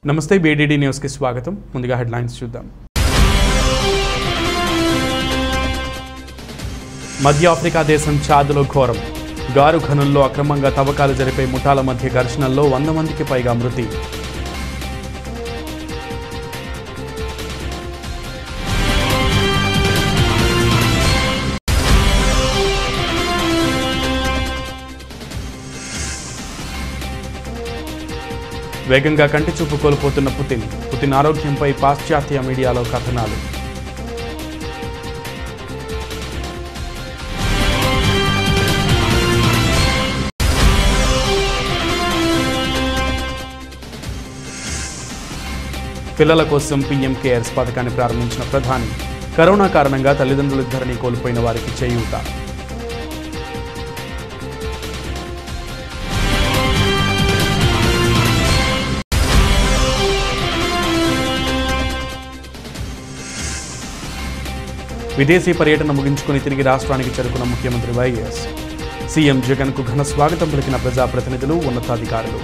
నమస్తే BDD news కి స్వాగతం. ముందుగా హెడ్లైన్స్ చూద్దాం. మధ్య ఆఫ్రికా దేశం చాద్లో ఘోరం. గారు ఖనుల్లో అక్రమంగా తవ్వకాలు జరిపే ముఠాల మధ్య ఘర్షణల్లో 100 మందికి పైగా మృతి. వేగంగా కంటి చూపు కోల్పోతున్న పుతిన్ ఆరోగ్యంపై పాశ్చాత్య మీడియాలో కథనాలు. పిల్లల కోసం పీఎం కేర్స్ పథకాన్ని ప్రారంభించిన ప్రధాని. కరోనా కారణంగా తల్లిదండ్రులిద్దరినీ కోల్పోయిన వారికి చేయూత. విదేశీ పర్యటన ముగించుకుని తిరిగి రాష్ట్రానికి చేరుకున్న ముఖ్యమంత్రి వైఎస్. సీఎం జగన్కు ఘన స్వాగతం పలికిన ప్రజాప్రతినిధులు, ఉన్నతాధికారులు.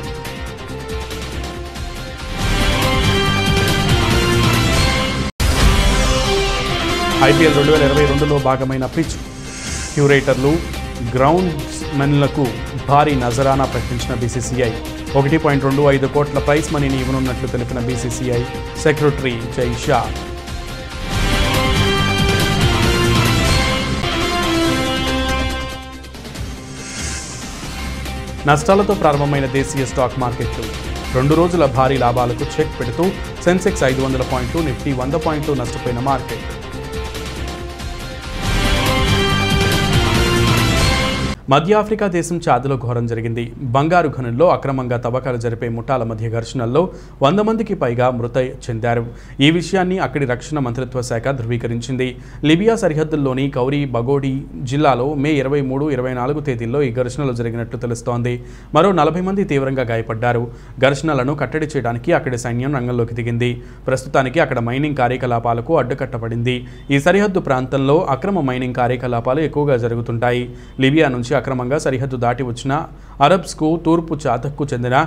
ఐపీఎల్ 2022లో భాగమైన పిచ్ క్యూరేటర్లు, గ్రౌండ్స్మెన్లకు భారీ నజరానా ప్రకటించిన బీసీసీఐ. 1.25 కోట్ల ప్రైజ్ మనీని ఇవ్వనున్నట్లు తెలిపిన బీసీసీఐ సెక్రటరీ జై షా. నష్టాలతో ప్రారంభమైన దేశీయ స్టాక్ మార్కెట్లు 2 రోజుల భారీ లాభాలకు చెక్ పెడుతూ సెన్సెక్స్ 500 పాయింట్లు, నిఫ్టీ 100 పాయింట్లు నష్టపోయిన మార్కెట్. మధ్య ఆఫ్రికా దేశం చాద్లో ఘోరం జరిగింది. బంగారు ఖనుల్లో అక్రమంగా తవ్వకాలు జరిపే ముఠాల మధ్య ఘర్షణల్లో 100 మందికి పైగా మృతి చెందారు. ఈ విషయాన్ని అక్కడి రక్షణ మంత్రిత్వ శాఖ ధృవీకరించింది. లిబియా సరిహద్దుల్లోని కౌరీ బగోడి జిల్లాలో మే 23, 24 తేదీల్లో ఈ ఘర్షణలు జరిగినట్లు తెలుస్తోంది. మరో 40 మంది తీవ్రంగా గాయపడ్డారు. ఘర్షణలను కట్టడి చేయడానికి అక్కడి సైన్యం రంగంలోకి దిగింది. ప్రస్తుతానికి అక్కడ మైనింగ్ కార్యకలాపాలకు అడ్డుకట్టబడింది. ఈ సరిహద్దు ప్రాంతంలో అక్రమ మైనింగ్ కార్యకలాపాలు ఎక్కువగా జరుగుతుంటాయి. లిబియా నుంచి అక్రమంగా సరిహద్దు దాటి వచ్చిన అరబ్స్కు తూర్పు చాదక్కు చెందిన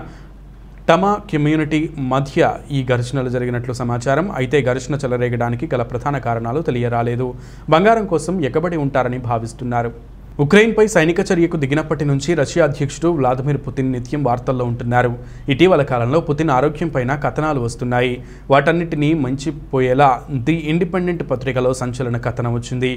టమా కమ్యూనిటీ మధ్య ఈ ఘర్షణలు జరిగినట్లు సమాచారం. అయితే ఘర్షణ చెలరేగడానికి గల ప్రధాన కారణాలు తెలియరాలేదు. బంగారం కోసం ఎగబడి ఉంటారని భావిస్తున్నారు. ఉక్రెయిన్పై సైనిక చర్యకు దిగినప్పటి నుంచి రష్యా అధ్యక్షుడు వ్లాదిమిర్ పుతిన్ నిత్యం వార్తల్లో ఉంటున్నారు. ఇటీవల కాలంలో పుతిన్ ఆరోగ్యంపైన కథనాలు వస్తున్నాయి. వాటన్నిటినీ మించిపోయేలా ది ఇండిపెండెంట్ పత్రికలో సంచలన కథనం వచ్చింది.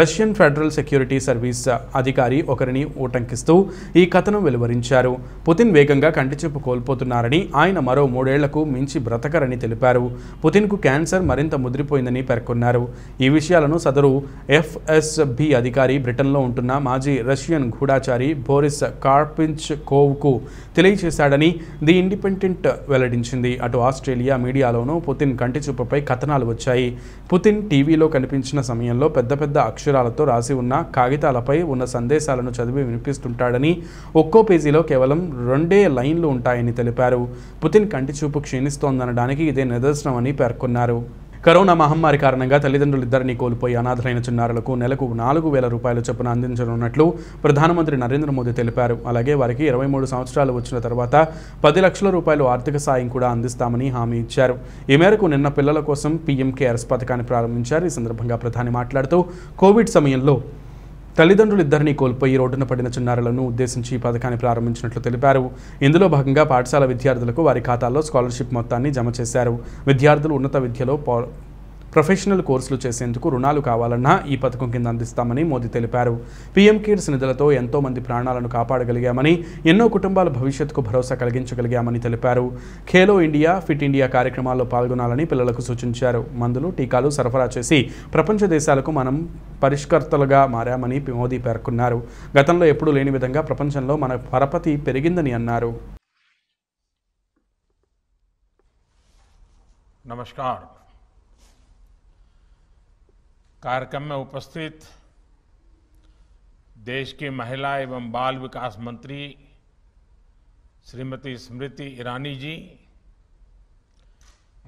రష్యన్ ఫెడరల్ సెక్యూరిటీ సర్వీస్ అధికారి ఒకరిని ఉటంకిస్తూ ఈ కథనం వెలువరించారు. పుతిన్ వేగంగా కంటిచూపు కోల్పోతున్నారని, ఆయన మరో 3 ఏళ్లకు మించి బ్రతకరని తెలిపారు. పుతిన్కు క్యాన్సర్ మరింత ముదిరిపోయిందని పేర్కొన్నారు. ఈ విషయాలను సదరు ఎఫ్ఎస్బి అధికారి బ్రిటన్లో ఉంటున్న మాజీ Russian Goodachari Boris కార్పించ్కోవ్కు తెలియజేశాడని the independent వెల్లడించింది. అటు ఆస్ట్రేలియా మీడియాలోనూ పుతిన్ కంటిచూపుపై కథనాలు వచ్చాయి. పుతిన్ టీవీలో కనిపించిన సమయంలో పెద్ద పెద్ద అక్షరాలతో రాసి ఉన్న కాగితాలపై ఉన్న సందేశాలను చదివి వినిపిస్తుంటాడని, ఒక్కో పేజీలో కేవలం 2 లైన్లు ఉంటాయని తెలిపారు. పుతిన్ కంటిచూపు క్షీణిస్తోందనడానికి ఇదే నిదర్శనమని పేర్కొన్నారు. కరోనా మహమ్మారి కారణంగా తల్లిదండ్రులిద్దరినీ కోల్పోయి అనాథలైన చిన్నారులకు నెలకు 4,000 రూపాయల చొప్పున అందించనున్నట్లు ప్రధానమంత్రి నరేంద్ర మోదీ తెలిపారు. అలాగే వారికి 23 సంవత్సరాలు వచ్చిన తర్వాత 10 లక్షల రూపాయలు ఆర్థిక సాయం కూడా అందిస్తామని హామీ ఇచ్చారు. ఈ మేరకు నిన్న పిల్లల కోసం పీఎం కేర్స్ పథకాన్ని ప్రారంభించారు. ఈ సందర్భంగా ప్రధాని మాట్లాడుతూ కోవిడ్ సమయంలో తల్లిదండ్రులిద్దరినీ కోల్పోయి రోడ్డున పడిన చిన్నారులను ఉద్దేశించి ఈ పథకాన్ని ప్రారంభించినట్లు తెలిపారు. ఇందులో భాగంగా పాఠశాల విద్యార్థులకు వారి ఖాతాల్లో స్కాలర్షిప్ మొత్తాన్ని జమ చేశారు. విద్యార్థులు ఉన్నత విద్యలో ప్రొఫెషనల్ కోర్సులు చేసేందుకు రుణాలు కావాలన్నా ఈ పథకం కింద అందిస్తామని మోదీ తెలిపారు. పీఎం కేర్స్ నిధులతో ఎంతో మంది ప్రాణాలను కాపాడగలిగామని, ఎన్నో కుటుంబాల భవిష్యత్తుకు భరోసా కలిగించగలిగామని తెలిపారు. ఖేలో ఇండియా, ఫిట్ ఇండియా కార్యక్రమాల్లో పాల్గొనాలని పిల్లలకు సూచించారు. మందులు, టీకాలు సరఫరా చేసి ప్రపంచ దేశాలకు మనం పరిష్కర్తలుగా మారామని మోదీ పేర్కొన్నారు. గతంలో ఎప్పుడూ లేని విధంగా ప్రపంచంలో మన పరపతి పెరిగిందని అన్నారు. नमस्कार। कार्यक्रम में उपस्थित देश की महिला एवं बाल विकास मंत्री श्रीमती स्मृति ईरानी जी,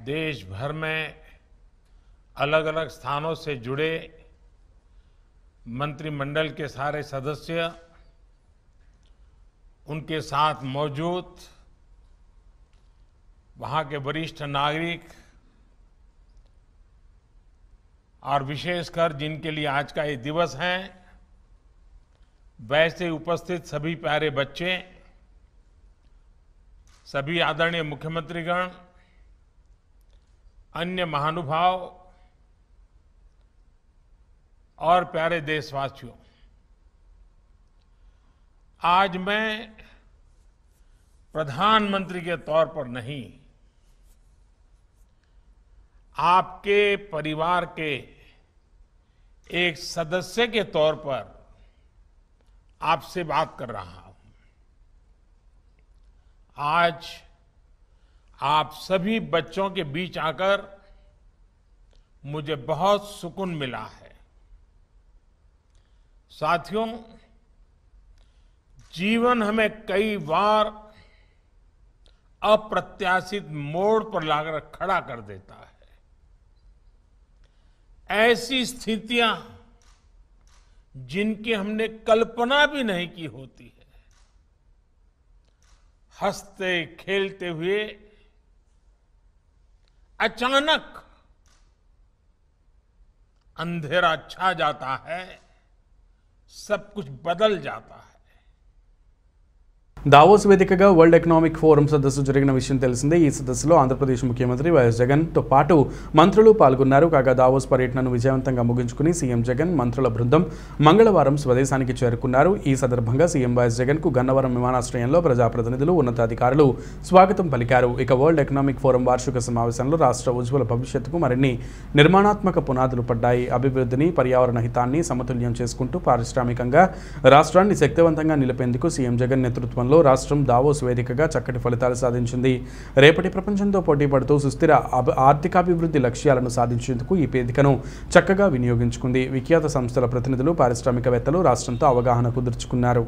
देश भर में अलग अलग स्थानों से जुड़े मंत्रिमंडल के सारे सदस्य, उनके साथ मौजूद वहां के वरिष्ठ नागरिक और विशेषकर जिनके लिए आज का ये दिवस है, वैसे उपस्थित सभी प्यारे बच्चे, सभी आदरणीय मुख्यमंत्रीगण, अन्य महानुभाव और प्यारे देशवासियों, आज मैं प्रधानमंत्री के तौर पर नहीं, आपके परिवार के एक सदस्य के तौर पर आपसे बात कर रहा हूं। आज आप सभी बच्चों के बीच आकर मुझे बहुत सुकून मिला है। साथियों, जीवन हमें कई बार अप्रत्याशित मोड़ पर लाकर खड़ा कर देता है। ऐसी स्थितियां जिनकी हमने कल्पना भी नहीं की होती है, हंसते खेलते हुए अचानक अंधेरा छा जाता है, सब कुछ बदल जाता है। దావోస్ వేదికగా వరల్డ్ ఎకనామిక్ ఫోరం సదస్సు జరిగిన విషయం తెలిసిందే. ఈ సదస్సులో ఆంధ్రప్రదేశ్ ముఖ్యమంత్రి వైఎస్ జగన్తో పాటు మంత్రులు పాల్గొన్నారు. కాగా దావోస్ పర్యటనను విజయవంతంగా ముగించుకుని సీఎం జగన్ మంత్రుల బృందం మంగళవారం స్వదేశానికి చేరుకున్నారు. ఈ సందర్భంగా సీఎం వైఎస్ జగన్కు గన్నవరం విమానాశ్రయంలో ప్రజాప్రతినిధులు, ఉన్నతాధికారులు స్వాగతం పలికారు. ఇక వరల్డ్ ఎకనామిక్ ఫోరం వార్షిక సమావేశంలో రాష్ట్ర ఉజ్వల భవిష్యత్తుకు మరిన్ని నిర్మాణాత్మక పునాదులు పడ్డాయి. అభివృద్ధిని, పర్యావరణ హితాన్ని సమతుల్యం చేసుకుంటూ పారిశ్రామికంగా రాష్ట్రాన్ని శక్తివంతంగా నిలిపేందుకు సీఎం జగన్ నేతృత్వంలో రాష్ట్రం దావోస్ వేదికగా చక్కటి ఫలితాలు సాధించింది. రేపటి ప్రపంచంతో పోటీ పడుతూ సుస్థిర ఆర్థికాభివృద్ధి లక్ష్యాలను సాధించేందుకు ఈ వేదికను చక్కగా వినియోగించుకుంది. విఖ్యాత సంస్థల ప్రతినిధులు, పారిశ్రామికవేత్తలు రాష్ట్రంతో అవగాహన కుదుర్చుకున్నారు.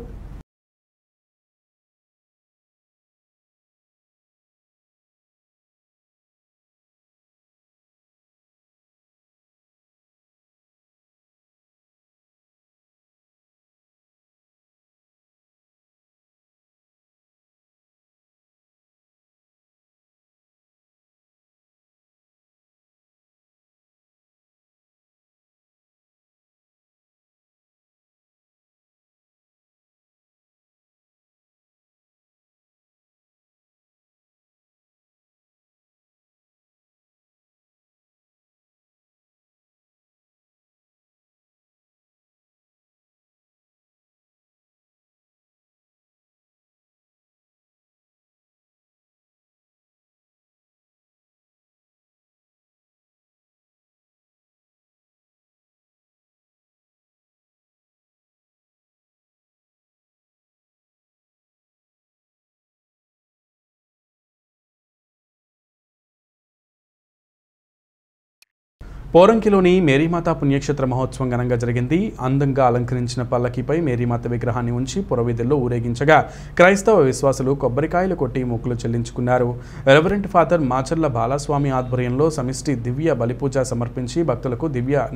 పోరంకిలోని మేరీమాత పుణ్యక్షేత్ర మహోత్సవం ఘనంగా జరిగింది. అందంగా అలంకరించిన పల్లకిపై మేరీమాత విగ్రహాన్ని ఉంచి పురవీధుల్లో ఊరేగించగా క్రైస్తవ విశ్వాసులు కొబ్బరికాయలు కొట్టి మొక్కులు చెల్లించుకున్నారు. రెవరెంట్ ఫాదర్ మాచర్ల బాలస్వామి ఆధ్వర్యంలో సమిష్టి దివ్య బలిపూజ సమర్పించి భక్తులకు దివ్య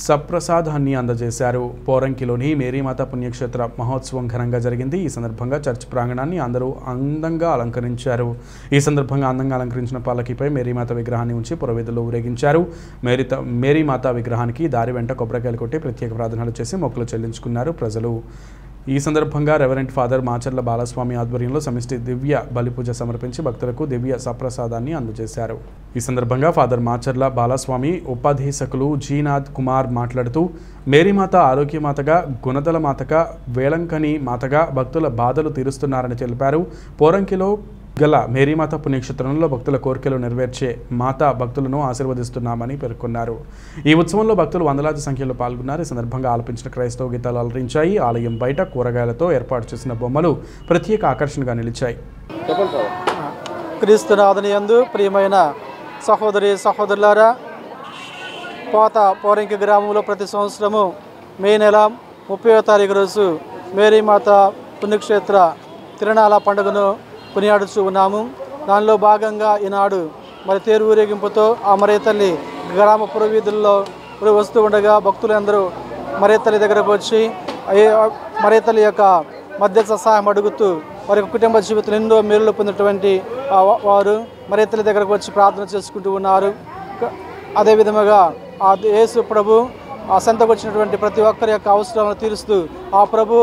సప్రసాదాన్ని అందజేశారు. పోరంకిలోని మేరీమాత పుణ్యక్షేత్ర మహోత్సవం ఘనంగా జరిగింది. ఈ సందర్భంగా చర్చ్ ప్రాంగణాన్ని అందరూ అందంగా అలంకరించారు. ఈ సందర్భంగా అందంగా అలంకరించిన పల్లకిపై మేరీమాత విగ్రహాన్ని ఉంచి పురవీధుల్లో ఊరేగించారు. మేరీమాత విగ్రహానికి దారి వెంట కొబ్బరికాయలు కొట్టి ప్రత్యేక ప్రార్థనలు చేసి మొక్కులు చెల్లించుకున్నారు ప్రజలు. ఈ సందర్భంగా రెవరెంట్ ఫాదర్ మాచర్ల బాలస్వామి ఆధ్వర్యంలో సమిష్టి దివ్య బలిపూజ సమర్పించి భక్తులకు దివ్య సప్రసాదాన్ని అందజేశారు. ఈ సందర్భంగా ఫాదర్ మాచర్ల బాలస్వామి ఉపదేశకులు జీనాథ్ కుమార్ మాట్లాడుతూ మేరీమాత ఆరోగ్యమాతగా, గుణదల మాతగా, వేలంకని మాతగా భక్తుల బాధలు తీరుస్తున్నారని తెలిపారు. పోరంకిలో గల మేరీమాత పుణ్యక్షేత్రంలో భక్తుల కోరికలు నెరవేర్చే మాతా భక్తులను ఆశీర్వదిస్తున్నామని పేర్కొన్నారు. ఈ ఉత్సవంలో భక్తులు వందలాది సంఖ్యలో పాల్గొన్నారు. ఈ సందర్భంగా ఆలపించిన క్రైస్తవ గీతాలు అలరించాయి. ఆలయం బయట కూరగాయలతో ఏర్పాటు చేసిన బొమ్మలు ప్రత్యేక ఆకర్షణగా నిలిచాయి. క్రీస్తునాథుని యందు ప్రియమైన సహోదరి సహోదరులారా, పోరంకి గ్రామంలో ప్రతి సంవత్సరము మే నెల 30వ తారీఖు రోజు మేరీమాత పుణ్యక్షేత్ర తిరునాళ పండుగను కొనియాడుచూ ఉన్నాము. దానిలో భాగంగా ఈనాడు మరి తేరు ఊరేగింపుతో ఆ మరే తల్లి గ్రామ పురవీధుల్లో వస్తూ ఉండగా భక్తులందరూ మరే తల్లి దగ్గరకు వచ్చి మరే తల్లి యొక్క మధ్యస్థ సహాయం అడుగుతూ వారి కుటుంబ జీవితంలో ఎన్నో మేలులు పొందినటువంటి వారు మరియ తల్లి దగ్గరకు వచ్చి ప్రార్థన చేసుకుంటూ ఉన్నారు. అదే విధముగా ఆ యేసు ప్రభు ఆ సంతకు వచ్చినటువంటి ప్రతి ఒక్కరి యొక్క అవసరాలను తీరుస్తూ ఆ ప్రభు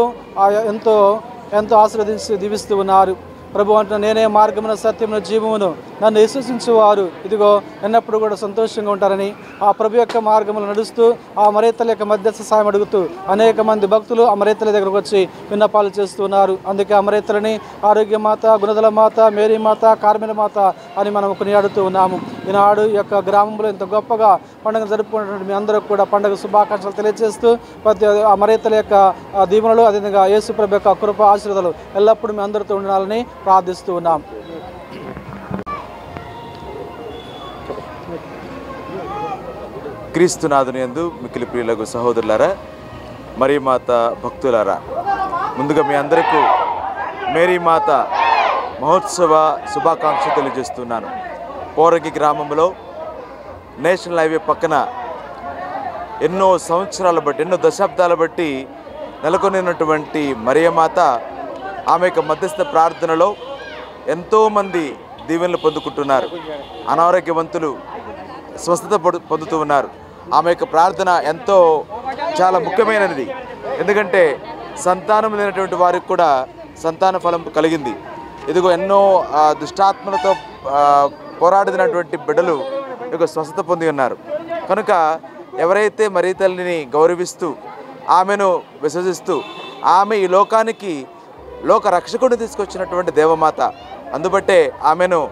ఎంతో ఆశీర్వదించి దీవిస్తూ ఉన్నారు. ప్రభు అంటున్న నేనే మార్గమును సత్యమును జీవమును, నన్ను విశ్వసించేవారు ఇదిగో ఎన్నప్పుడు కూడా సంతోషంగా ఉంటారని ఆ ప్రభు యొక్క మార్గములు నడుస్తూ ఆ మరియ తల్లి యొక్క మధ్యస్థ సాయం అడుగుతూ అనేక మంది భక్తులు ఆ మరియ తల్లి దగ్గరకు వచ్చి విన్నపాలు చేస్తున్నారు. అందుకే ఆ మరియ తల్లిని ఆరోగ్య మాత, గుణదల మాత, మేరీ మాత, కార్మెల మాత అని మనం కొనియాడుతూ ఉన్నాము. ఈనాడు ఈ యొక్క గ్రామంలో ఇంత గొప్పగా పండుగ జరుపుకున్నటువంటి మీ అందరూ కూడా పండుగ శుభాకాంక్షలు తెలియజేస్తూ ప్రతి ఆ మరియ తల్లి యొక్క దీవెనలు, అదేవిధంగా యేసు ప్రభు యొక్క కృప ఆశీర్వాదాలు ఎల్లప్పుడూ మీ అందరితో ఉండాలని ప్రార్థిస్తూ ఉన్నాం. క్రీస్తునాథుని యందు మిక్కిలి ప్రియులకు సహోదరులారా, మరియ మాత భక్తులారా, ముందుగా మీ అందరికీ మేరీ మాత మహోత్సవ శుభాకాంక్ష తెలియజేస్తున్నాను. పోరగి గ్రామంలో నేషనల్ హైవే పక్కన ఎన్నో సంవత్సరాల బట్టి, ఎన్నో దశాబ్దాల బట్టి నెలకొనినటువంటి మరియ మాత ఆమె యొక్క మధ్యస్థ ప్రార్థనలో ఎంతోమంది దీవెనలు పొందుకుంటున్నారు. అనారోగ్యవంతులు స్వస్థత పొందుతూ ఉన్నారు. ఆమె యొక్క ప్రార్థన చాలా ముఖ్యమైనది. ఎందుకంటే సంతానం లేనటువంటి వారికి కూడా సంతాన ఫలం కలిగింది. ఇదిగో ఎన్నో దుష్టాత్మలతో పోరాడినటువంటి బిడ్డలు ఇదిగో స్వస్థత పొంది ఉన్నారు. కనుక ఎవరైతే మరియ తల్లిని గౌరవిస్తూ ఆమెను విశ్వసిస్తూ ఆమె ఈ లోకానికి లోక రక్షకుడిని తీసుకొచ్చినటువంటి దేవమాత, అందుబట్టే ఆమెను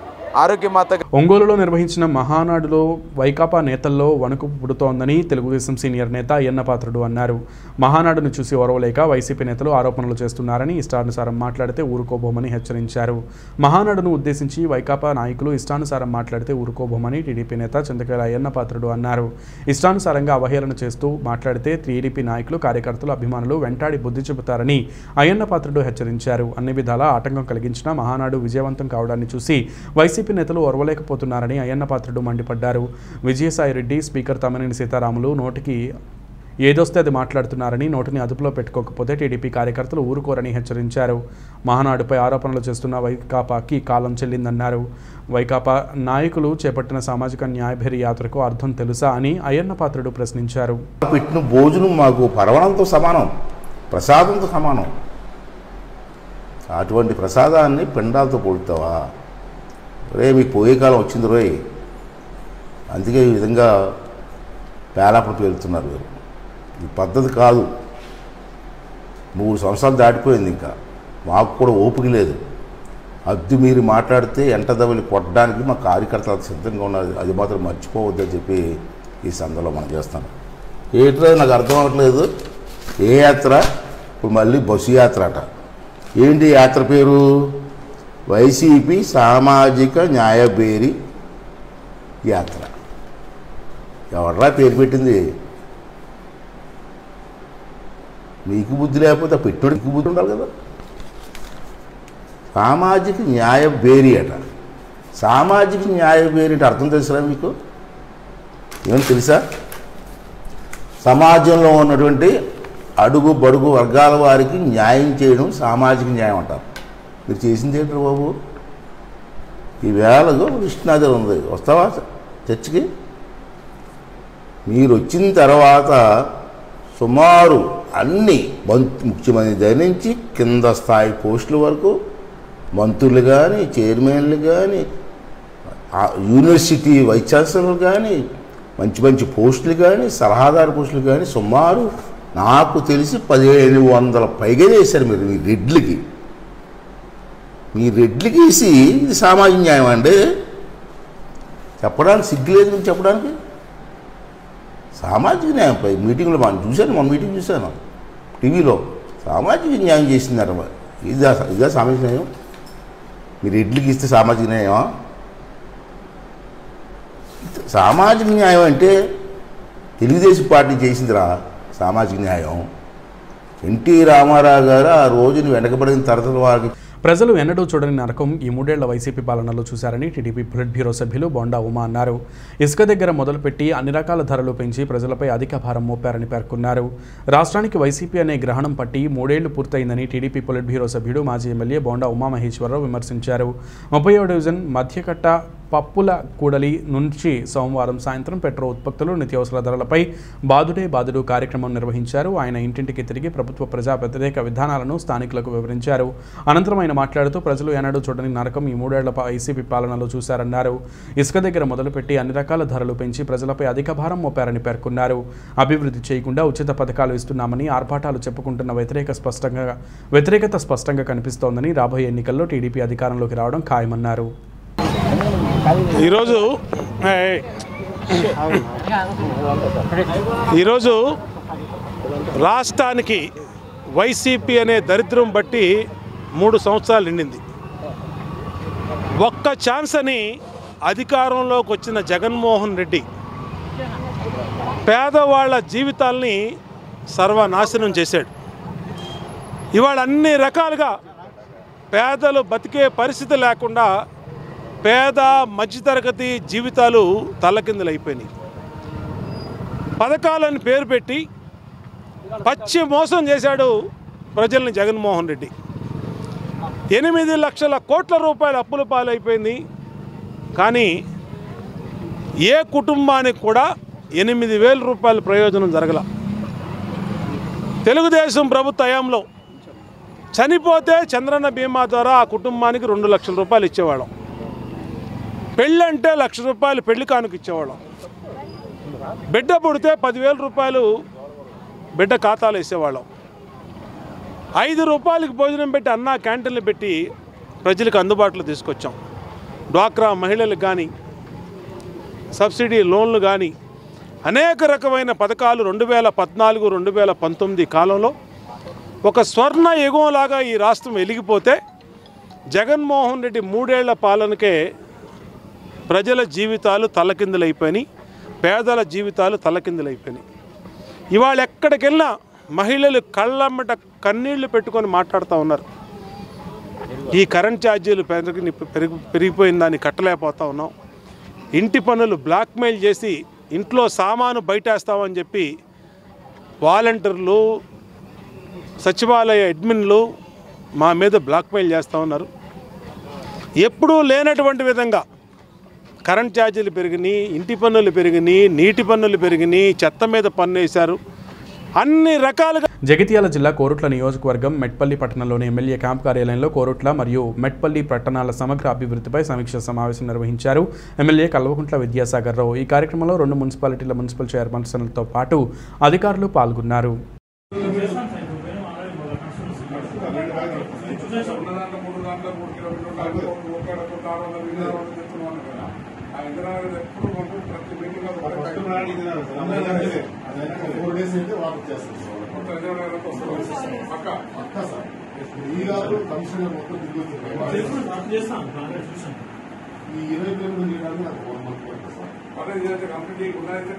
ఆరోగ్యమాత. ఒంగోలులో నిర్వహించిన మహానాడులో వైకాపా నేతల్లో వణుకు పుడుతోందని తెలుగుదేశం సీనియర్ నేత అయ్యన్న పాత్రుడు అన్నారు. మహానాడును చూసి ఓర్వలేక వైసీపీ నేతలు ఆరోపణలు చేస్తున్నారని ఇష్టానుసారం మాట్లాడితే ఊరుకోబోమని హెచ్చరించారు. మహానాడును ఉద్దేశించి వైకాపా నాయకులు ఇష్టానుసారం మాట్లాడితే ఊరుకోబోమని టీడీపీ నేత చింతకాయల అయ్యన్న పాత్రుడు అన్నారు. ఇష్టానుసారంగా అవహేళన చేస్తూ మాట్లాడితే టీడీపీ నాయకులు, కార్యకర్తలు, అభిమానులు వెంటాడి బుద్ధి చెబుతారని అయ్యన్న పాత్రుడు హెచ్చరించారు. అన్ని విధాలా ఆటంకం కలిగించిన మహానాడు విజయవంతం కావడాన్ని చూసి వైసీపీ నేతలు ఓర్వలేకపోతున్నారని అయ్యన్న పాత్రుడు మండిపడ్డారు. విజయసాయిరెడ్డి, స్పీకర్ తమ్మినేని సీతారాములు నోటికి ఏదొస్తే అది మాట్లాడుతున్నారని, నోటిని అదుపులో పెట్టుకోకపోతే టీడీపీ కార్యకర్తలు ఊరుకోరని హెచ్చరించారు. మహానాడుపై ఆరోపణలు చేస్తున్న వైకాపాకి కాలం చెల్లిందన్నారు. వైకాపా నాయకులు చేపట్టిన సామాజిక న్యాయభేరి యాత్రకు అర్థం తెలుసా అని అయ్యన్న పాత్రుడు ప్రశ్నించారు. పెట్టిన భోజనం మాకు పరవణంతో సమానం, ప్రసాదంతో సమానం. అటువంటి ప్రసాదాన్ని పిండాలతో పోలుతావా? రే మీకు పోయే కాలం వచ్చింది రోయ్. అందుకే ఈ విధంగా పేలాపడికి వెళ్తున్నారు మీరు. ఈ పద్ధతి కాదు. 3 సంవత్సరాలు దాటిపోయింది, ఇంకా మాకు కూడా ఓపిక లేదు. అద్దు మీరు మాట్లాడితే ఎంటదవలి కొట్టడానికి మా కార్యకర్తలు సిద్ధంగా ఉన్నారు. అది మాత్రం మర్చిపోవద్దని చెప్పి ఈ సందర్భంలో మనం చేస్తాం. ఏంటో నాకు అర్థం అవ్వట్లేదు. ఏ యాత్ర? ఇప్పుడు మళ్ళీ బస్సు యాత్ర అట. ఏంటి యాత్ర పేరు? వైసీపీ సామాజిక న్యాయభేరి యాత్ర. ఎవడ్రా పేరు పెట్టింది? మీకు బుద్ధి లేకపోతే పెట్టుడికి బుద్ధి ఉండాలి కదా. సామాజిక న్యాయభేరి అట. సామాజిక న్యాయభేరి అంటే అర్థం తెలుసా మీకు? ఏమని తెలుసా? సమాజంలో ఉన్నటువంటి అడుగు బడుగు వర్గాల వారికి న్యాయం చేయడం సామాజిక న్యాయం అంటారు. మీరు చేసింది ఏంటారు బాబు? ఈ వేళలో విష్ణునాథర్ ఉంది, వస్తావా చర్చికి? మీరు వచ్చిన తర్వాత సుమారు అన్ని ముఖ్యమంత్రి దగ్గర నుంచి కింద స్థాయి పోస్టుల వరకు మంత్రులు కానీ, చైర్మన్లు కానీ, యూనివర్సిటీ వైస్ ఛాన్సలర్లు కానీ, మంచి మంచి పోస్టులు కానీ, సలహాదారు పోస్టులు కానీ సుమారు నాకు తెలిసి 1500 పైగా చేశారు మీరు మీ రెడ్లకి. మీ రెడ్లకి వేసి ఇది సామాజిక న్యాయం అండి చెప్పడానికి సిగ్గులేదు మీకు చెప్పడానికి. సామాజిక న్యాయంపై మీటింగ్లో మనం చూశాను, మన మీటింగ్ చూశాను టీవీలో. సామాజిక న్యాయం చేసిందట. ఇదా సామాజిక న్యాయం? మీరు రెడ్లకి ఇస్తే సామాజిక న్యాయమా? సామాజిక న్యాయం అంటే తెలుగుదేశం పార్టీ చేసిందిరా సామాజిక న్యాయం. ఎన్టీ రామారావు గారు ఆ రోజుని వెనకబడిన తరతల వారికి ప్రజలు ఎన్నడూ చూడని నరకం ఈ 3 ఏళ్ల వైసీపీ పాలనలో చూశారని టీడీపీ పొలిట్ బ్యూరో సభ్యులు బొండా ఉమా అన్నారు. ఇసుక దగ్గర మొదలుపెట్టి అన్ని రకాల ధరలు పెంచి ప్రజలపై అధిక భారం మోపారని పేర్కొన్నారు. రాష్ట్రానికి వైసీపీ అనే గ్రహణం పట్టి 3 ఏళ్లు పూర్తయిందని టీడీపీ పొలిట్ బ్యూరో సభ్యుడు మాజీ ఎమ్మెల్యే బొండా ఉమామహేశ్వరరావు విమర్శించారు. 30వ డివిజన్ మధ్యకట్ట పప్పుల కూడలి నుంచి సోమవారం సాయంత్రం పెట్రోల్ ఉత్పత్తులు నిత్యావసర ధరలపై బాదుడే బాదుడు కార్యక్రమం నిర్వహించారు. ఆయన ఇంటింటికి తిరిగి ప్రభుత్వ ప్రజా వ్యతిరేక విధానాలను స్థానికులకు వివరించారు. అనంతరం ఆయన మాట్లాడుతూ ప్రజలు ఏనాడు చూడని నరకం ఈ 3 ఏళ్ల వైసీపీ పాలనలో చూశారన్నారు. ఇసుక దగ్గర మొదలుపెట్టి అన్ని రకాల ధరలు పెంచి ప్రజలపై అధిక భారం మోపారని పేర్కొన్నారు. అభివృద్ధి చేయకుండా ఉచిత పథకాలు ఇస్తున్నామని ఆర్భాటాలు చెప్పుకుంటున్న వ్యతిరేకత స్పష్టంగా కనిపిస్తోందని రాబోయే ఎన్నికల్లో టీడీపీ అధికారంలోకి రావడం ఖాయమన్నారు. ఈరోజు రాష్ట్రానికి వైసీపీ అనే దరిద్రం బట్టి 3 సంవత్సరాలు నిండింది. ఒక్క ఛాన్స్ అని అధికారంలోకి వచ్చిన జగన్మోహన్ రెడ్డి పేదవాళ్ల జీవితాల్ని సర్వనాశనం చేశాడు. ఇవాళ అన్ని రకాలుగా పేదలు బతికే పరిస్థితి లేకుండా పేద మధ్యతరగతి జీవితాలు తల్లకిందులైపోయినాయి. పథకాలను పేరు పెట్టి పచ్చి మోసం చేశాడు ప్రజల్ని జగన్మోహన్ రెడ్డి. 8 లక్షల కోట్ల రూపాయల అప్పుల పాలైపోయింది. కానీ ఏ కుటుంబానికి కూడా 8,000 రూపాయల ప్రయోజనం జరగల. తెలుగుదేశం ప్రభుత్వ హయాంలో చనిపోతే చంద్రన్న బీమా ద్వారా ఆ కుటుంబానికి 2 లక్షల రూపాయలు ఇచ్చేవాళ్ళం. పెళ్ళంటే 1,00,000 రూపాయలు పెళ్లి కానుక ఇచ్చేవాళ్ళం. బిడ్డ పుడితే 10,000 రూపాయలు బిడ్డ ఖాతాలు వేసేవాళ్ళం. 5 రూపాయలకి భోజనం పెట్టి అన్న క్యాంటీన్లు పెట్టి ప్రజలకు అందుబాటులో తీసుకొచ్చాం. డ్వాక్రా మహిళలకు కానీ సబ్సిడీ లోన్లు కానీ అనేక రకమైన పథకాలు 2014-2019 కాలంలో ఒక స్వర్ణ యుగంలాగా ఈ రాష్ట్రం వెలిగిపోతే జగన్మోహన్ రెడ్డి 3 ఏళ్ల పాలనకే ప్రజల జీవితాలు తల్లకిందులైపోయినాయి, పేదల జీవితాలు తల్లకిందులైపోయినాయి. ఇవాళ ఎక్కడికెళ్ళినా మహిళలు కళ్ళమ్మట కన్నీళ్లు పెట్టుకొని మాట్లాడుతూ ఉన్నారు. ఈ కరెంట్ ఛార్జీలు పెరిగిపోయిన దాన్ని కట్టలేకపోతా ఉన్నాం. ఇంటి పనులు బ్లాక్మెయిల్ చేసి ఇంట్లో సామాను బయటేస్తామని చెప్పి వాలంటీర్లు సచివాలయ అడ్మిన్లు మా మీద బ్లాక్మెయిల్ చేస్తూ ఉన్నారు. ఎప్పుడూ లేనటువంటి విధంగా కరెంట్ ఛార్జీలు పెరిగినాయి, ఇంటి పన్నులు పెరిగినాయి, నీటి పన్నులు పెరిగినాయి, చెత్త మీద పన్ను వేశారు. అన్ని రకాలుగా జగిత్యాల జిల్లా కోరుట్ల నియోజకవర్గం మెట్పల్లి పట్టణంలోని ఎమ్మెల్యే క్యాంప్ కార్యాలయంలో కోరుట్ల మరియు మెట్పల్లి పట్టణాల సమగ్ర అభివృద్ధిపై సమీక్ష సమావేశం నిర్వహించారు ఎమ్మెల్యే కల్వకుంట్ల విద్యాసాగర్ రావు. ఈ కార్యక్రమంలో 2 మున్సిపాలిటీల మున్సిపల్ చైర్పర్సన్లతో పాటు అధికారులు పాల్గొన్నారు.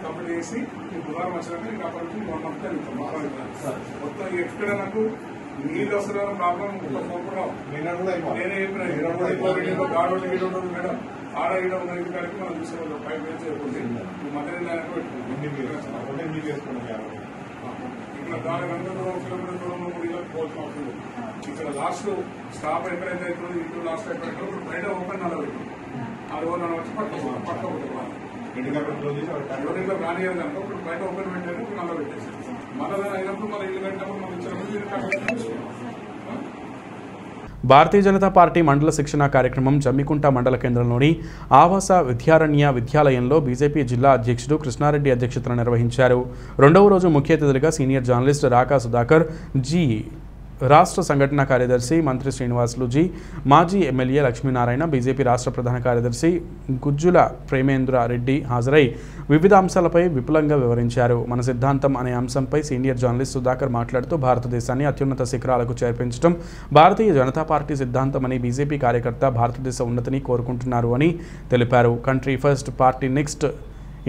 కంప్లీట్ చేసి బుధవారం వచ్చినట్టు అప్పటి నుంచి 1 మంత్ మొత్తం ఎక్కడ నాకు నీళ్ళు వస్తున్న ప్రాబ్లం నేనే చెప్పిన గాడు మేడం ఆడ ఈడ ఉన్న ఇంటి కాడికి మనం చూసుకోవాలి. 5 minutes అయిపోతుంది. మధ్య ఇక్కడ దాని 2 కిలోమీటర్ దూరంలో కూడా పోవాల్సిన అవసరం లేదు. ఇక్కడ లాస్ట్ స్టాప్ ఎక్కడైతే అవుతుందో ఇంట్లో లాస్ట్ ఎక్కడైతే బయట ఓపెన్ నల్ల పెట్టు ఆ రోజు నన్ను వచ్చి పక్క ఇంట్లో రానియాలి కనుక ఇప్పుడు బయట ఓపెన్ పెట్టారు నల్ల పెట్టేసి మళ్ళీ అయినప్పుడు మన ఇల్లు కట్టినప్పుడు మనం ఇచ్చినప్పుడు భారతీయ జనతా పార్టీ మండల శిక్షణ కార్యక్రమం జమ్మికుంట మండల కేంద్రంలోని ఆవాస విద్యారణ్య విద్యాలయంలో బీజేపీ జిల్లా అధ్యక్షుడు కృష్ణారెడ్డి అధ్యక్షతన నిర్వహించారు. 2వ రోజు ముఖ్య అతిథులుగా సీనియర్ జర్నలిస్ట్ రాకా సుధాకర్ జీ, రాష్ట్ర సంఘటన కార్యదర్శి మంత్రి శ్రీనివాసులు జీ, మాజీ ఎమ్మెల్యే లక్ష్మీనారాయణ, బీజేపీ రాష్ట్ర ప్రధాన కార్యదర్శి గుజ్జుల ప్రేమేంద్ర రెడ్డి హాజరై వివిధ అంశాలపై విపులంగా వివరించారు. మన సిద్ధాంతం అనే అంశంపై సీనియర్ జర్నలిస్ట్ సుధాకర్ మాట్లాడుతూ భారతదేశాన్ని అత్యున్నత శిఖరాలకు చేర్పించడం భారతీయ జనతా పార్టీ సిద్ధాంతం అని బీజేపీ కార్యకర్త భారతదేశ ఉన్నతిని కోరుకుంటున్నారు అని తెలిపారు. Country first party next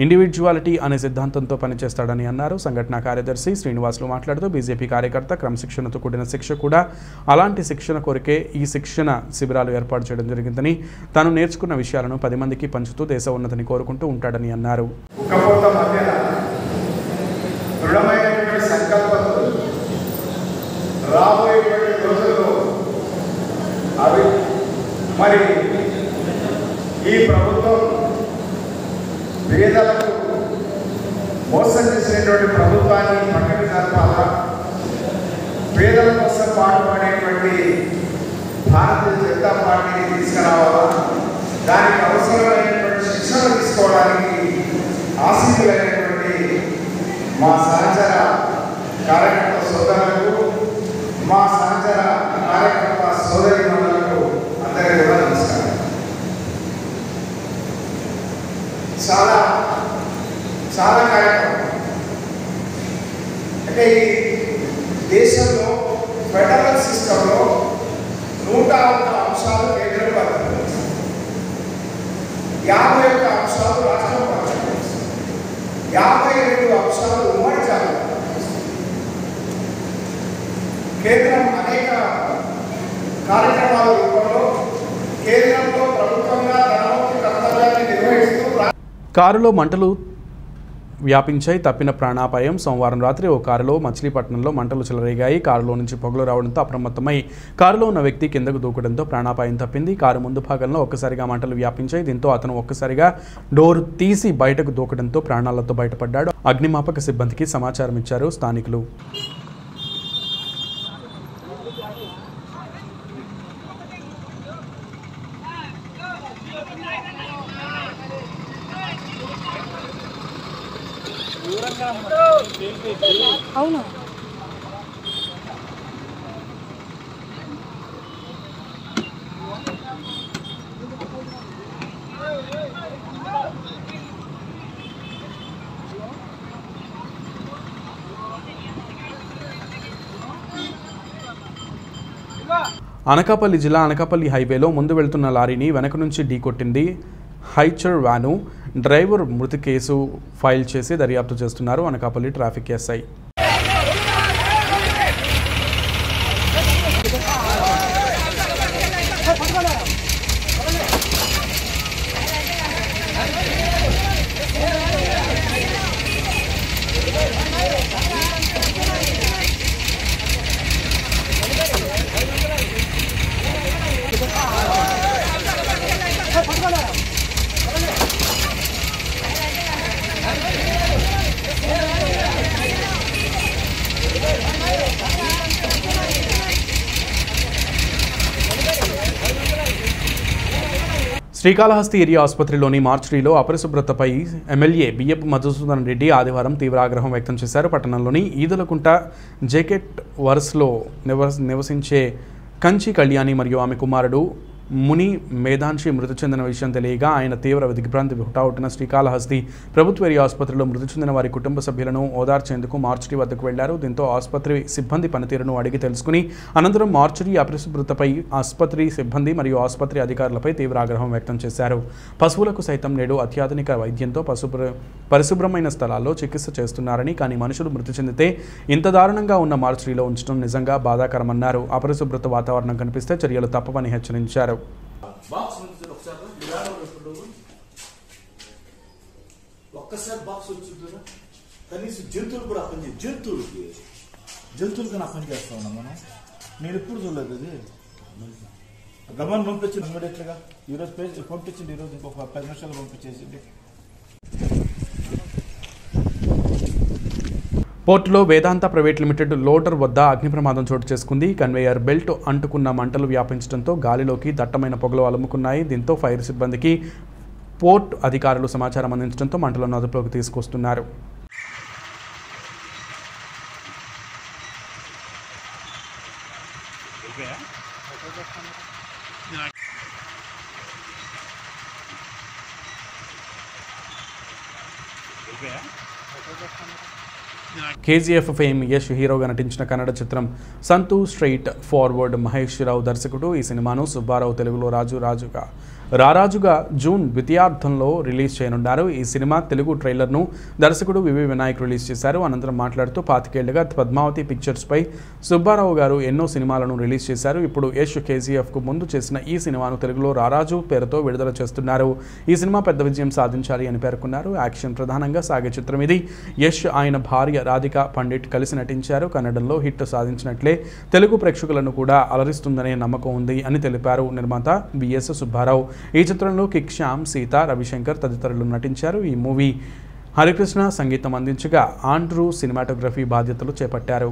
individuality అనే సిద్ధాంతంతో పనిచేస్తాడని అన్నారు. సంఘటన కార్యదర్శి శ్రీనివాసులు మాట్లాడుతూ బీజేపీ కార్యకర్త క్రమశిక్షణతో కూడిన శిక్ష కూడా అలాంటి శిక్షణ కోరికే ఈ శిక్షణ శిబిరాలు ఏర్పాటు చేయడం జరిగిందని, తాను నేర్చుకున్న విషయాలను 10 మందికి పంచుతూ దేశ ఉన్నతిని కోరుకుంటూ ఉంటాడని అన్నారు. మరి ఈ ప్రభుత్వం పేదలకు మోసం చేసినటువంటి ప్రభుత్వాన్ని పక్కన జరపాలా, పేదల కోసం పాటుపడేటువంటి భారతీయ జనతా పార్టీని తీసుకురావాలా, దానికి అవసరమైనటువంటి శిక్షణ తీసుకోవడానికి ఆసక్తులైనటువంటి మా సహచర కార్యకర్త సోదరులకు, మా సహచర కార్యకర్త సోదరి మనులకు అందరికీ కూడా నమస్కారం. చాలా చాలా కార్యక్రమం అంటే ఈ దేశంలో ఫెడరల్ సిస్టంలో 101 అంశాలు కేంద్రం పరిపాలిస్తుంది, 51 అంశాలు రాష్ట్రం పరిపాలిస్తుంది, 52 అంశాలు ఉమ్మడి జాబితా. కేంద్రం అనేక కార్యక్రమాల రూపంలో కేంద్రంలో ప్రభుత్వంగా ధనవంతు కర్తవ్యాన్ని నిర్వహిస్తూ కారులో మంటలు వ్యాపించాయి. తప్పిన ప్రాణాపాయం. సోమవారం రాత్రి ఓ కారులో మచిలీపట్నంలో మంటలు చెలరేగాయి. కారులో నుంచి పొగలు రావడంతో అప్రమత్తమై కారులో ఉన్న వ్యక్తి కిందకు దూకడంతో ప్రాణాపాయం తప్పింది. కారు ముందు భాగంలో ఒక్కసారిగా మంటలు వ్యాపించాయి. దీంతో అతను ఒక్కసారిగా డోరు తీసి బయటకు దూకడంతో ప్రాణాలతో బయటపడ్డాడు. అగ్నిమాపక సిబ్బందికి సమాచారం ఇచ్చారు స్థానికులు. అవును అనకాపల్లి జిల్లా అనకాపల్లి హైవేలో ముందు వెళ్తున్న లారీని వెనక నుంచి ఢీకొట్టింది హైచర్ వ్యాను. డ్రైవర్ మృతి కేసు ఫైల్ చేసి దర్యాప్తు చేస్తున్నారు Anakapalli traffic SI. Srikalahasti area ఆసుపత్రిలోని మార్చురీలో అపరిశుభ్రతపై ఎమ్మెల్యే బియ్యపు మధుసూదన్ రెడ్డి ఆదివారం తీవ్ర ఆగ్రహం వ్యక్తం చేశారు. పట్టణంలోని ఈదులకుంట జేకెట్ వర్స్లో నివసించే కంచి కళ్యాణి మరియు ఆమె కుమారుడు ముని మేధాంశి మృతి చెందిన విషయం తెలియగా ఆయన తీవ్ర దిగ్భ్రాంతి హుటాహుటిన శ్రీకాళహస్తి ప్రభుత్వ ఏరియా ఆసుపత్రిలో మృతి చెందిన వారి కుటుంబ సభ్యులను ఓదార్చేందుకు మార్చురీ వద్దకు వెళ్లారు. దీంతో ఆసుపత్రి సిబ్బంది పనితీరును అడిగి తెలుసుకుని అనంతరం మార్చురీ అపరిశుభ్రతపై ఆసుపత్రి సిబ్బంది మరియు ఆసుపత్రి అధికారులపై తీవ్ర ఆగ్రహం వ్యక్తం చేశారు. పశువులకు సైతం నేడు అత్యాధునిక వైద్యంతో పరిశుభ్రమైన స్థలాల్లో చికిత్స చేస్తున్నారని, కానీ మనుషులు మృతి చెందితే ఇంత దారుణంగా ఉన్న మార్చురీలో ఉంచడం నిజంగా బాధాకరమన్నారు. అపరిశుభ్రత వాతావరణం కనిపిస్తే చర్యలు తప్పవని హెచ్చరించారు. ఒక్కసారి బాక్స్ వచ్చిందా కనీసం జంతువులు కూడా పని జంతువులకి నా పని చేస్తా ఉన్నాం మనం. నేను ఎప్పుడు చూడలేదు అది. గమనం పంపించింది ఇమ్మీడియట్గా ఈరోజు పంపించింది, ఈరోజు ఇంకొక 10 నిమిషాలు పంపించేసింది. పోర్టులో వేదాంత ప్రైవేట్ లిమిటెడ్ లోడర్ వద్ద అగ్ని ప్రమాదం చోటు చేసుకుంది. కన్వేయర్ బెల్ట్ అంటుకున్న మంటలు వ్యాపించడంతో గాలిలోకి దట్టమైన పొగలు అలుముకున్నాయి. దీంతో ఫైర్ సిబ్బందికి పోర్ట్ అధికారులు సమాచారం అందించడంతో మంటలను అదుపులోకి తీసుకొస్తున్నారు. కేజీఎఫ్ ఫేమ్ యష్ హీరోగా నటించిన కన్నడ చిత్రం సంతూ స్ట్రైట్ ఫార్వర్డ్ మహేష్ రావు దర్శకుడు. ఈ సినిమాను సుబ్బారావు తెలుగులో రాజుగా రారాజుగా జూన్ ద్వితీయార్థంలో రిలీజ్ చేయనున్నారు. ఈ సినిమా తెలుగు ట్రైలర్ను దర్శకుడు వివి వినాయక్ రిలీజ్ చేశారు. అనంతరం మాట్లాడుతూ 25 ఏళ్లుగా పద్మావతి పిక్చర్స్పై సుబ్బారావు గారు ఎన్నో సినిమాలను రిలీజ్ చేశారు. ఇప్పుడు యష్ కేజీఎఫ్కు ముందు చేసిన ఈ సినిమాను తెలుగులో రారాజు పేరుతో విడుదల చేస్తున్నారు. ఈ సినిమా పెద్ద విజయం సాధించాలి అని పేర్కొన్నారు. యాక్షన్ ప్రధానంగా సాగే చిత్రం ఇది. యష్ ఆయన భార్య రాధికా పండిట్ కలిసి నటించారు. కన్నడంలో హిట్ సాధించినట్లే తెలుగు ప్రేక్షకులను కూడా అలరిస్తుందనే నమ్మకం ఉంది అని తెలిపారు నిర్మాత బిఎస్ సుబ్బారావు. ఈ చిత్రంలో కిక్ శ్యామ్, సీత, రవిశంకర్ తదితరులు నటించారు. ఈ మూవీ హరికృష్ణ సంగీతం అందించగా ఆండ్రూ సినిమాటోగ్రఫీ బాధ్యతలు చేపట్టారు.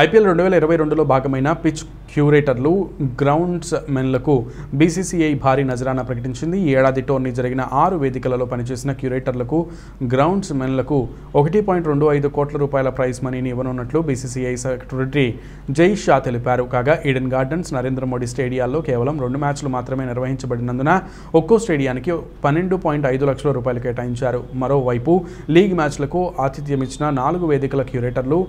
ఐపీఎల్ 2022లో భాగమైన పిచ్ క్యూరేటర్లు, గ్రౌండ్స్ మెన్లకు బీసీసీఐ భారీ నజరానా ప్రకటించింది. ఈ ఏడాది టోర్నీ జరిగిన 6 వేదికలలో పనిచేసిన క్యూరేటర్లకు, గ్రౌండ్స్ మెన్లకు 1.25 కోట్ల రూపాయల ప్రైజ్ మనీని ఇవ్వనున్నట్లు బీసీసీఐ సెక్రటరీ జై షా తెలిపారు. కాగా ఈడెన్ గార్డెన్స్, నరేంద్ర మోడీ స్టేడియాల్లో కేవలం 2 మ్యాచ్లు మాత్రమే నిర్వహించబడినందున ఒక్కో స్టేడియానికి 12.5 లక్షల రూపాయలు కేటాయించారు. మరోవైపు లీగ్ మ్యాచ్లకు ఆతిథ్యమిచ్చిన 4 వేదికల క్యూరేటర్లు,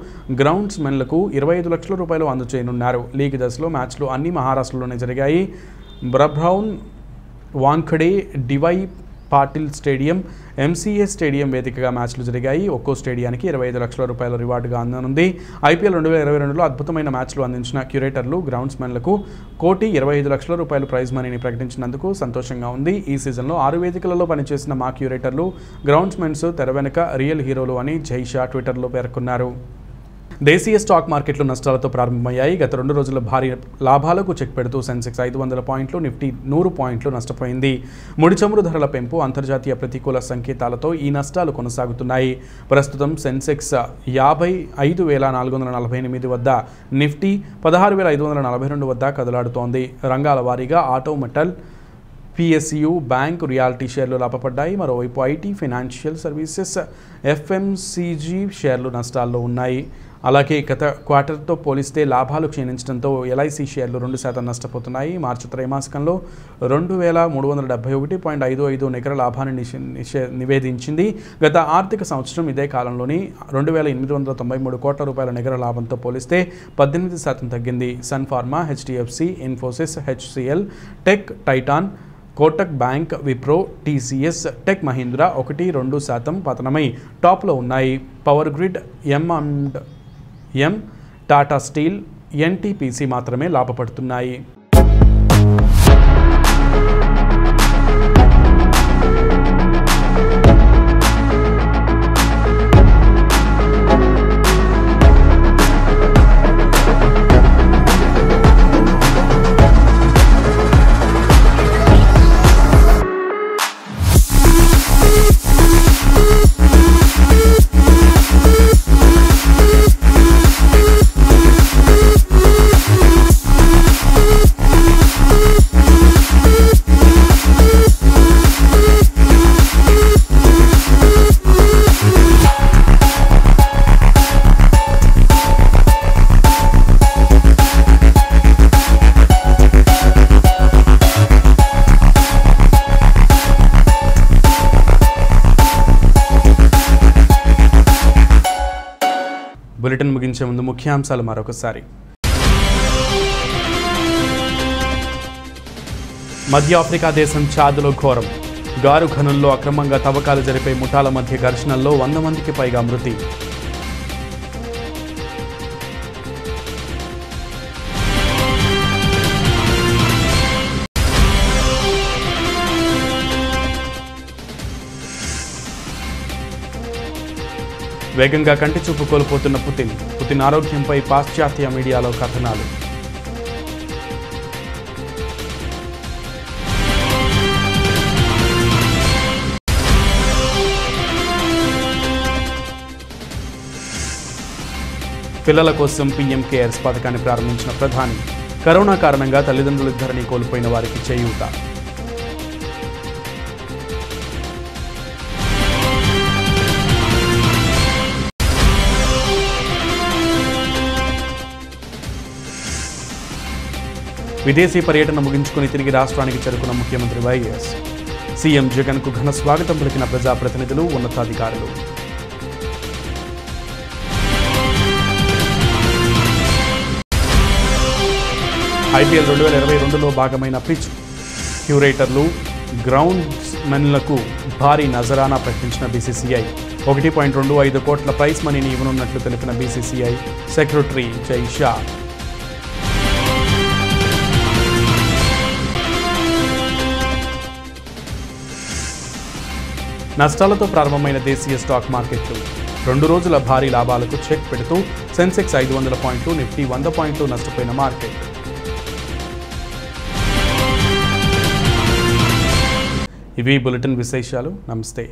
గ్రౌండ్స్ మెన్లకు 25 లక్షల రూపాయలు అందజేయనున్నారు. లీగ్ దశలో మ్యాచ్లు అన్ని మహారాష్ట్రలోనే జరిగాయి. Brabourne, Wankhede, DY Patil stadium, MCA stadium వేదికగా మ్యాచ్లు జరిగాయి. ఒక్కో స్టేడియానికి 25 లక్షల రూపాయల రివార్డుగా అందనుంది. ఐపీఎల్ 2022లో అద్భుతమైన మ్యాచ్లు అందించిన క్యూరేటర్లు, గ్రౌండ్స్ మెన్లకు 1,25 లక్షల రూపాయల ప్రైజ్ మనీని ప్రకటించినందుకు సంతోషంగా ఉంది. ఈ సీజన్లో 6 వేదికలలో పనిచేసిన మా క్యూరేటర్లు, గ్రౌండ్స్ మెన్స్ తెర వెనుక రియల్ హీరోలు అని జై షా ట్విట్టర్లో పేర్కొన్నారు. దేశీయ స్టాక్ మార్కెట్లు నష్టాలతో ప్రారంభమయ్యాయి. గత 2 రోజుల భారీ లాభాలకు చెక్ పెడుతూ సెన్సెక్స్ 500 పాయింట్లు, నిఫ్టీ 100 పాయింట్లు నష్టపోయింది. ముడి చమురు ధరల పెంపు, అంతర్జాతీయ ప్రతికూల సంకేతాలతో ఈ నష్టాలు కొనసాగుతున్నాయి. ప్రస్తుతం సెన్సెక్స్ 55,448 వద్ద, నిఫ్టీ 16,542 వద్ద కదలాడుతోంది. రంగాల వారీగా auto, metal, PSU, bank, realty షేర్లు లాభపడ్డాయి. మరోవైపు ఐటీ, ఫైనాన్షియల్ సర్వీసెస్, ఎఫ్ఎంసీజీ షేర్లు నష్టాల్లో ఉన్నాయి. అలాగే గత క్వార్టర్తో పోలిస్తే లాభాలు క్షీణించడంతో ఎల్ఐసి షేర్లు 2% నష్టపోతున్నాయి. మార్చి త్రైమాసికంలో 2,371.55 నికర లాభాన్ని నివేదించింది. గత ఆర్థిక సంవత్సరం ఇదే కాలంలోని 2,893 కోట్ల రూపాయల నికర లాభంతో పోలిస్తే 18% తగ్గింది. Sun Pharma, HDFC, Infosys, HCL, Tech, Titan, Kotak Bank, Wipro, TCS, Tech Mahindra 1-2% పతనమై టాప్లో ఉన్నాయి. పవర్ గ్రిడ్, టాటా స్టీల్, ఎన్టీపీసీ మాత్రమే లాభపడుతున్నాయి. బులెటిన్ ముగించే ముందు ముఖ్యాంశాలు మరొకసారి. మధ్య ఆఫ్రికా దేశం చాద్లో ఘోరం. గారు ఖనుల్లో అక్రమంగా తవ్వకాలు జరిపే ముఠాల మధ్య ఘర్షణల్లో 100 మందికి పైగా మృతి. వేగంగా కంటి చూపు కోల్పోతున్న పుతిన్ ఆరోగ్యంపై పాశ్చాత్య మీడియాలో కథనాలు. పిల్లల కోసం పీఎం కేర్స్ పథకాన్ని ప్రారంభించిన ప్రధాని. కరోనా కారణంగా తల్లిదండ్రులిద్దరినీ కోల్పోయిన వారికి చేయూత. విదేశీ పర్యటన ముగించుకుని తిరిగి రాష్ట్రానికి చేరుకున్న ముఖ్యమంత్రి వైఎస్. సీఎం జగన్కు ఘన స్వాగతం పలికిన ప్రజాప్రతినిధులు, ఉన్నతాధికారులు. ఐపీఎల్ 2022లో భాగమైన పిచ్ క్యూరేటర్లు, గ్రౌండ్స్మెన్లకు భారీ నజరానా ప్రకటించిన బీసీసీఐ 1.25 కోట్ల ప్రైజ్ మనీని ఇవ్వనున్నట్లు తెలిపిన బీసీసీఐ సెక్రటరీ జై షా. నష్టాలతో ప్రారంభమైన దేశీయ స్టాక్ మార్కెట్లు 2 రోజుల భారీ లాభాలకు చెక్ పెడుతూ సెన్సెక్స్ 500 పాయింట్లు, నిఫ్టీ 100 పాయింట్లు నష్టపోయిన మార్కెట్. ఇవి బులెటిన్ విశేషాలు. నమస్తే.